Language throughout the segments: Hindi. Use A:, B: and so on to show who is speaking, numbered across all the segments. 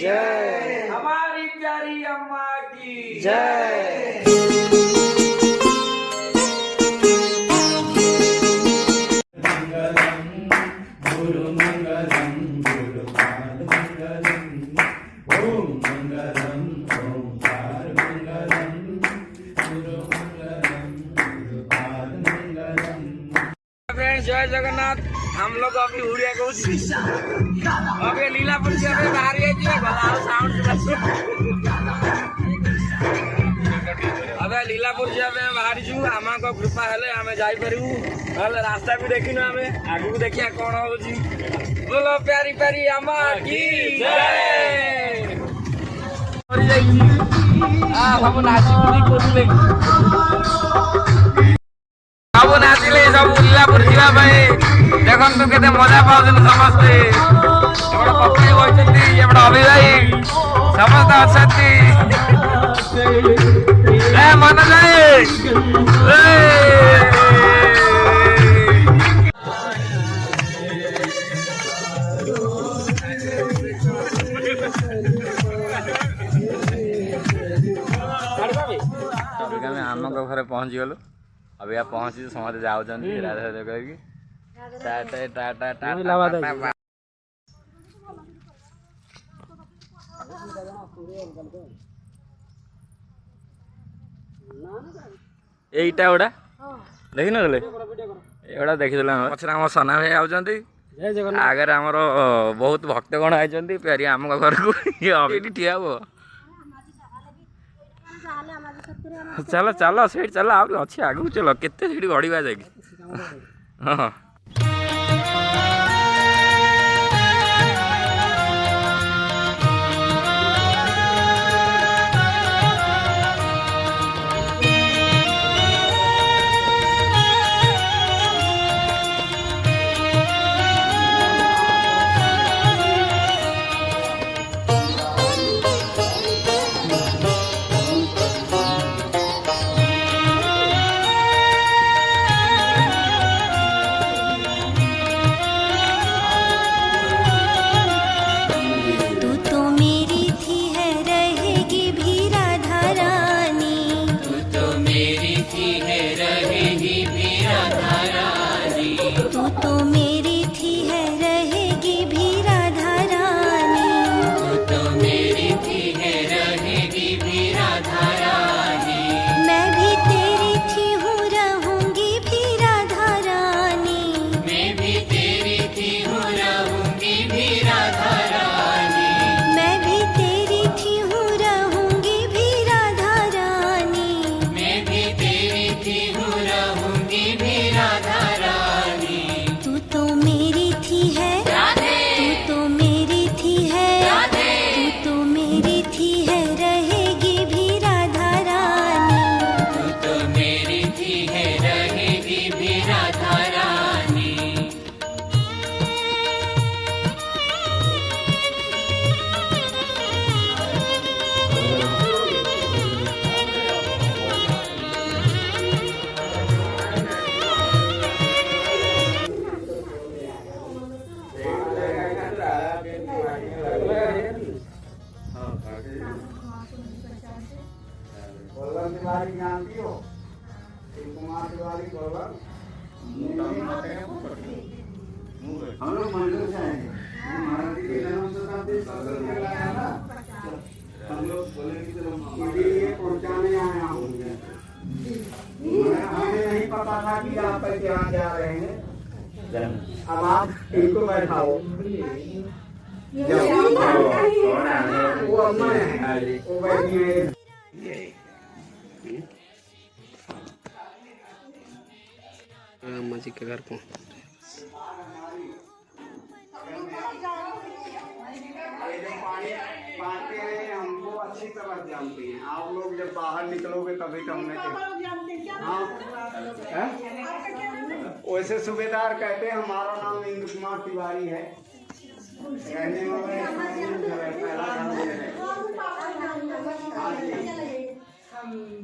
A: जय,
B: हमारी प्यारी अम्मा की
A: जय।
B: जय जगन्नाथ। हम लोग अभी उड़िया को अभी लीलापुर से अभी बाहर अबे लीलापुर से अबे बाहर छु आम को कृपा हेले आमे जाई परिबू नले रास्ता भी देखिनु आमे आगु देखिया कोन होची। बोलो प्यारी प्यारी अम्मा की जय। और जाई आ हम नाची पूरी करले सब नाचिले सब लीलापुर जीवा भाई देखन तो केते मजा पाउछन समस्ते एबडा पप्पी होइछंती एबडा अभी भाई समस्त अछंती ए मन जाए ए आम घर पहुँची गलु अभी आप पहुँची समस्त जाऊँ राधा राधा करके এইটা ওটা দেখি নলে এগুলা ଦେଖିଦେଲେ ପଛରେ ଆମ ସନା ଭାଇ ଆଉଛନ୍ତି ଆଗରେ ଆମର ବହୁତ ଭକ୍ତଗଣ ଆଇଛନ୍ତି ପ୍ୟାରି ଆମ ଘରକୁ ଏଇଠି ଠିଆ ହବ। ଚାଲ ଚାଲ ସେଇଠି ଚାଲ ଆହୁରି ଅଛି ଆଗକୁ ଚାଲ କେତେ ସେଇଠି ଗଡ଼ିବା ଯାଇକି ହଁ।
A: तिवारी जानती हो कुमार तिवारी हम लोग मंदिर से आएंगे महाराज के जन्म शताब्दी हम लोग बोले कि ये पहुंचाने आया हूँ हमें नहीं पता था कि आप यहाँ जा रहे हैं। अब आप इनको बैठाओ वो अम्मा है वो बैठी है अम्मा जी के घर को पाते हैं हमको अच्छी तरह जानते हैं। आप लोग जब बाहर निकलोगे तभी तो हमने हाँ वैसे सूबेदार कहते हैं। हमारा नाम इंद्र कुमार तिवारी है। रहने वाले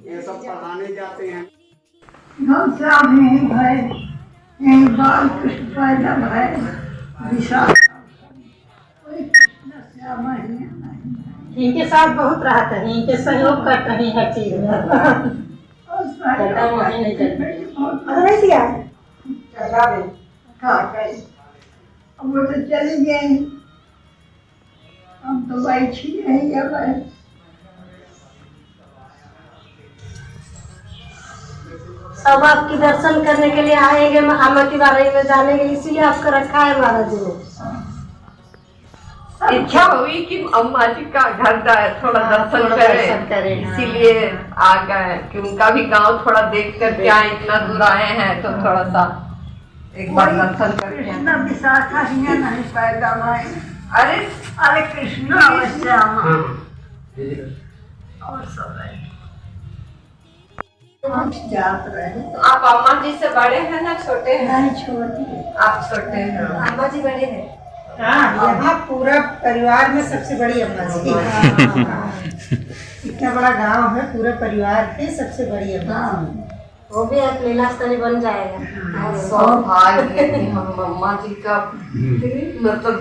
A: ये सब पढ़ाने जाते हैं। एक बार पैदा है विशाल
C: इनके साथ बहुत राहत है, इनके सहयोग करते हैं हर चीज में।
D: वो तो चली गई, हम तो बैठी नहीं अब।
C: सब आपकी दर्शन करने के लिए आएंगे, अम्मा के बारे में जानेंगे, इसीलिए आपको रखा है महाराज जी ने।
D: इच्छा हुई कि अम्मा जी का घर थोड़ा दर्शन करें, इसीलिए आ गए कि उनका भी गांव थोड़ा देख कर क्या इतना दूर आए हैं तो थोड़ा सा एक बार दर्शन करें। इतना विशाखा नहीं पैदा भाई। अरे अरे कृष्णा श्यामा और सब जात रहे। आप अम्मा जी से बड़े हैं ना छोटे हैं? नहीं छोटे। आप छोटे हैं, अम्मा जी बड़े हैं।
C: हाँ, यहाँ पूरा परिवार में सबसे बड़ी अम्मा जी। इतना बड़ा गांव है, पूरे परिवार के सबसे बड़ी अम्मा। वो भी एक लीला स्थली बन जाएगा।
D: सौभाग्य कि हम अम्मा जी का मतलब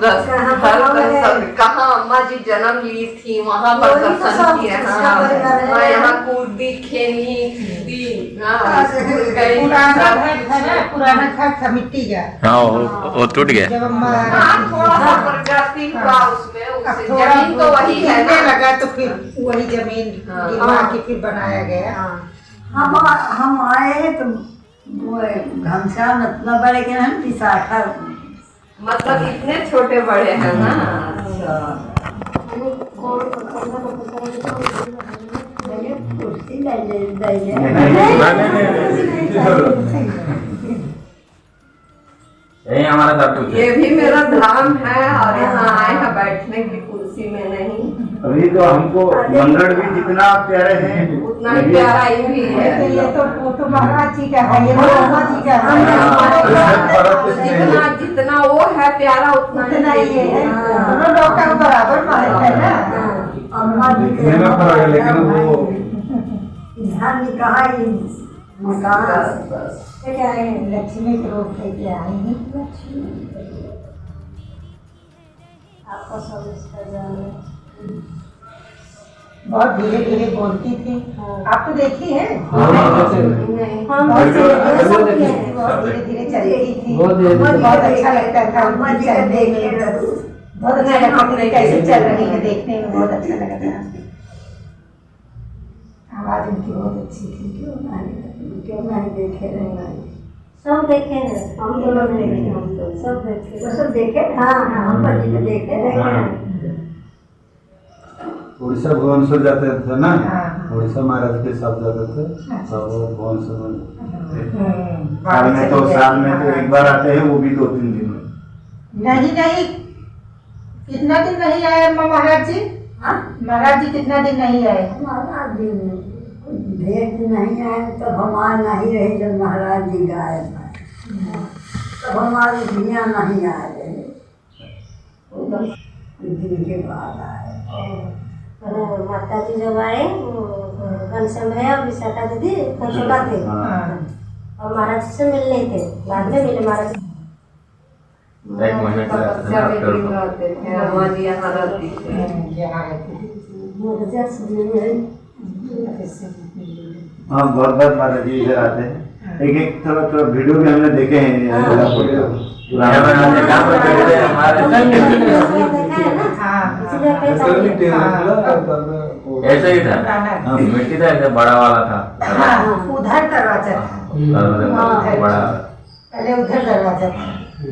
D: कहाँ अम्मा जी जन्म ली थी वहाँ पर दर्शन किए। मैं यहाँ कूदी खेली
C: पुराना घर था मिट्टी का।
E: हाँ वो टूट गया।
C: जब अम्मा
D: प्रगति हुआ उसमें, जमीन तो वही है ना।
C: लगा तो फिर वही जमीन गिरवा के फिर बनाया गया।
D: हम आए तो वो घनश्याम इतना बड़े के हम विशाखा मतलब इतने छोटे बड़े हैं ना। कुर्सी
E: यही हमारा सब कुछ है।
D: ये भी मेरा धाम है और यहाँ आए हैं बैठने की कुर्सी में नहीं।
A: अभी तो हमको मंगल भी जितना प्यारे हैं
D: उतना ही प्यारा ही भी है।
C: ये तो महाराज जी का है, ये अम्मा जी का है।
D: जितना वो है प्यारा उतना
C: ही है। दोनों लोग का बराबर मानते हैं ना।
D: अम्मा जी
A: लेकिन वो
D: कहा
C: क्या है, लक्ष्मी के रूप में क्या है। आपका सब इसका जाने बहुत धीरे धीरे बोलती थी। आप तो देखी है, बहुत धीरे धीरे चलती थी। बहुत अच्छा लगता था चलने में, बहुत अच्छा लगता था कैसे चल रही है, देखने में बहुत अच्छा लगा था। आवाज उनकी बहुत अच्छी थी। क्यों नहीं देखे रहे? सब देखे हैं, हम दोनों देखे, सब देखे, सब देखे। हाँ हाँ, हम पति को देखे
A: उड़ीसा भुवनेश्वर जाते थे ना। उड़ीसा महाराज के साथ जाते थे सब भुवनेश्वर। साल में तो एक बार आते हैं, वो भी 2-3 दिन में।
C: नहीं, कितना दिन नहीं आए महाराज जी? महाराज जी कितना दिन नहीं आए?
D: महाराज जी ढेर दिन नहीं आए, तब हमारे नहीं रहे। जब महाराज जी गाए तब हमारी दुनिया नहीं आ रहे, दिन के बाद आए।
C: माता जी जब आए, घनश्याम भैया और विशाखा दीदी तो छोटा थे और महाराज से मिलने थे, बाद में मिले महाराज।
E: एक महीने के
D: अम्मा जी यहाँ रहती थी।
A: हाँ, बहुत महाराज जी इधर आते हैं। एक थोड़ा वीडियो भी हमने देखे हैं।
E: ऐसा ही था, मिट्टी था, ऐसा बड़ा वाला था।
C: उधर दरवाजा था,
E: बड़ा
C: पहले उधर दरवाजा था।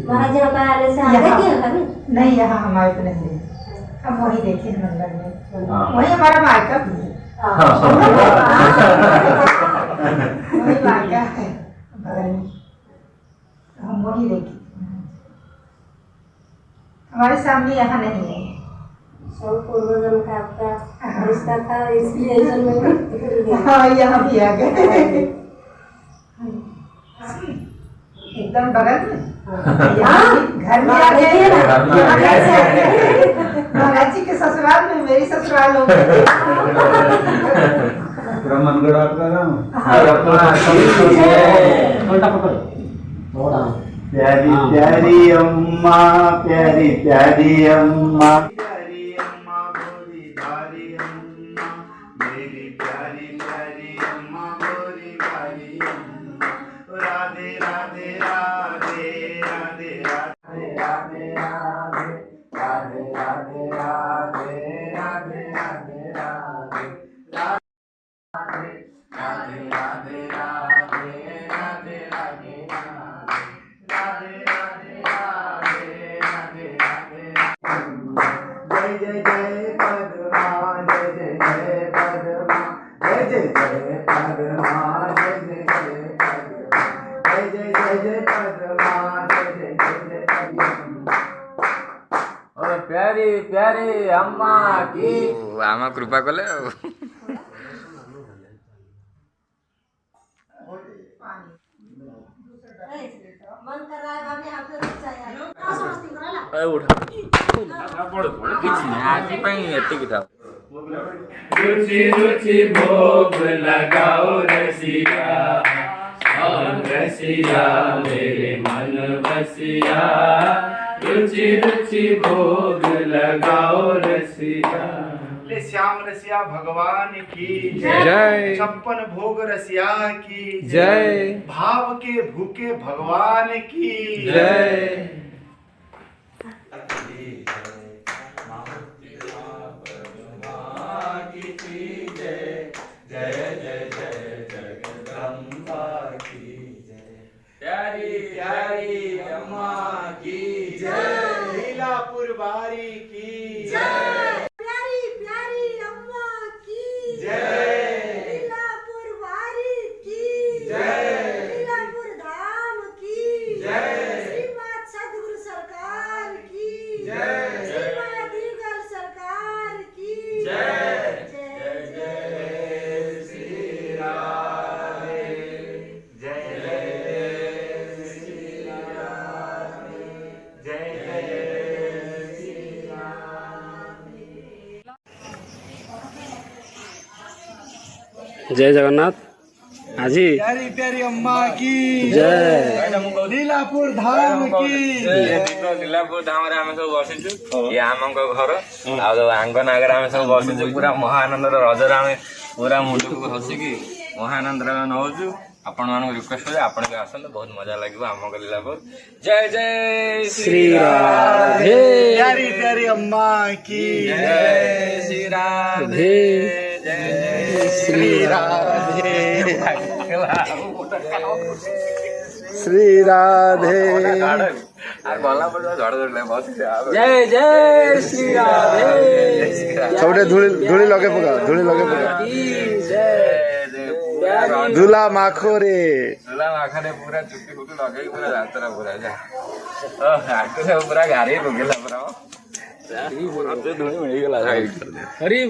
C: महाराज जी से आते नहीं, यहाँ हमारे तो नहीं, हम वही देखे मंदिर में, वही हमारा मायका भी है। वही मायका है बगल में, हम वही देखे। हमारे सामने यहाँ नहीं है। सब पूर्वजन्म का आपका रिश्ता था, इसलिए हाँ यहाँ भी आ गए एकदम बगल में। घर में आ गए महाराज जी के ससुराल में, मेरी ससुराल हो गई।
A: मनगढ़ आपका नाम। प्यारी प्यारी अम्मा, प्यारी प्यारी अम्मा, प्यारी अम्मा भोली भारी जय जय पद्मा जय जय जय पद्मा जय जय जय पद्मा जय जय जय पद्मा जय जय जय पद्मा जय जय जय पद्मा।
E: और प्यारी प्यारी अम्मा की
B: आमा कृपा कले
C: मन कर रहा है भाभी आपसे चाहिए क्या समझती हो ला
E: आज एतिक था।
F: रुचि रुचि भोग लगाओ रसिया और रसिया मेरे मन बसिया रुचि रुचि भोग लगाओ रसिया।
A: श्याम रसिया भगवान की
F: जय।
A: 56 भोग रसिया की
F: जय।
A: भाव के भूखे भगवान की
F: जय।
A: प्यारी प्यारी अम्मा की जय। लीलापुर बारी की जय।
C: प्यारी प्यारी अम्मा की
A: जय।
C: लीलापुर वारी की
A: जय।
C: लीलापुर धाम की
A: जय।
C: श्रीमद सदगुरु सरकार की
A: जय।
C: श्रीमद युगल सरकार की
A: जय।
C: जय
A: जय श्री राधे जय जय श्री राधे जय जय श्री
G: जय जगन्नाथ आजी
A: प्यारी प्यारी अम्मा की जय। लीलापुर धाम की
B: लीलापुर धाम रे आमे सब बसिଛୁ ये आमଙ୍କ घर ଆଉ ଆଙ୍ଗନ ଆଗରେ ଆମେ ସବୁ ବସିଛୁ ପୁରା ମହାଆନନ୍ଦର ରଜରେ ଆମେ ପୁରା ମୁଣ୍ଡକୁ ହସିକି ମହାଆନନ୍ଦରେ ନଉଛୁ। ଆପଣମାନଙ୍କୁ ରିକ୍ୱେଷ୍ଟ କରୁଛୁ ଆପଣ ବି ଆସନ୍ତୁ ବହୁତ ମଜା ଲାଗିବ ଆମଙ୍କ लीलापुर। जय जय
G: श्री राधे
A: प्यारी प्यारी अम्मा की
B: जय श्री राधे जय जय
A: श्री राधे श्री राधे
B: আর গলা পড়ে ঝড় ধরলে বসে
G: जय जय श्री राधे
A: सबटे धूली धूली लगे पका धूली लगे पका धूला माखो रे
B: झुला माखने पूरा चुट्टी फुटी लगे पूरा यात्रा पूरा जा आके सब पूरा गाड़ी रुकेला पूरा अब तो धूली मिल गला
G: हरि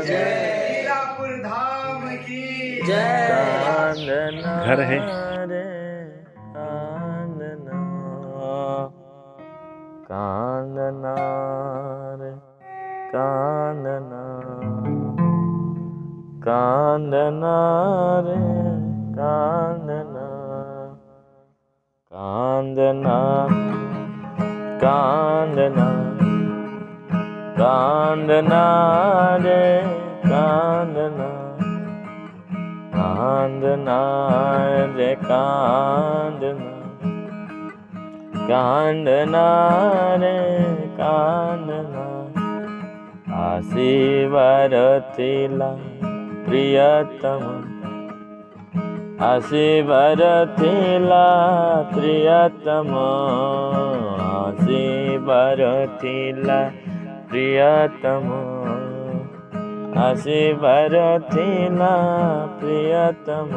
A: लीलापुर धाम की
F: घर है
E: कांदना रे कांदना कांदना रे कांदना कांदना कांदना कांदना रे कांदना कांदना रे कांदना कांदना रे कांदना आसी वरतिला प्रियतम आसी वरतिला प्रियतम आसी वरतिला प्रियतम आसी वरतिला प्रियतम